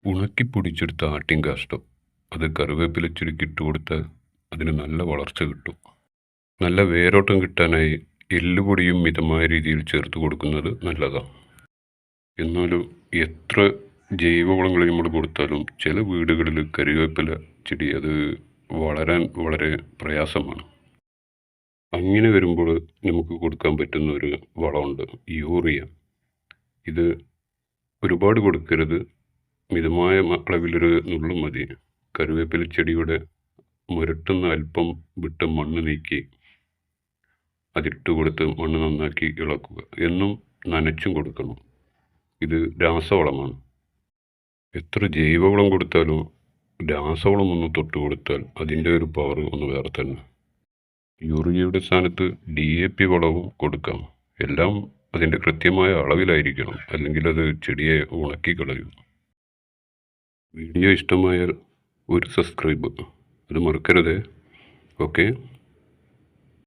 ഉണക്കി പൊടിച്ചെടുത്ത ആട്ടിൻ കാഷ്ടം അത് കറിവേപ്പില ചുരുക്കി ഇട്ട് കൊടുത്താൽ അതിന് നല്ല വളർച്ച കിട്ടും. നല്ല വേരോട്ടം കിട്ടാനായി എല്ലുപൊടിയും മിതമായ രീതിയിൽ ചേർത്ത് കൊടുക്കുന്നത് നല്ലതാണ്. എന്നാലും എത്ര ജൈവവളങ്ങൾ നമ്മൾ കൊടുത്താലും ചില വീടുകളിൽ കറിവേപ്പില ചെടി അത് വളരാൻ വളരെ പ്രയാസമാണ്. അങ്ങനെ വരുമ്പോൾ നമുക്ക് കൊടുക്കാൻ പറ്റുന്ന ഒരു വളമുണ്ട്, യൂറിയ. ഇത് ഒരുപാട് കൊടുക്കരുത്, മിതമായ അളവിലൊരു നുള്ളു മതി. കറിവേപ്പില ചെടിയുടെ മുരട്ടുന്ന അല്പം വിട്ട് മണ്ണ് നീക്കി അതിട്ട് കൊടുത്ത് മണ്ണ് നന്നാക്കി ഇളക്കുക. എന്നും നനച്ചും കൊടുക്കണം. ഇത് രാസവളമാണ്. എത്ര ജൈവവളം കൊടുത്താലും രാസവളം ഒന്ന് തൊട്ട് കൊടുത്താൽ അതിൻ്റെ ഒരു പവർ ഒന്ന് വേറെ തന്നെ. യൂറിയയുടെ സ്ഥാനത്ത് DAP വളവും കൊടുക്കാം. എല്ലാം അതിൻ്റെ കൃത്യമായ അളവിലായിരിക്കണം, അല്ലെങ്കിൽ അത് ചെടിയെ ഉണക്കി കളയും. വീഡിയോ ഇഷ്ടമായാൽ ഒരു സബ്സ്ക്രൈബ് അത് മറക്കരുത്. ഓക്കെ.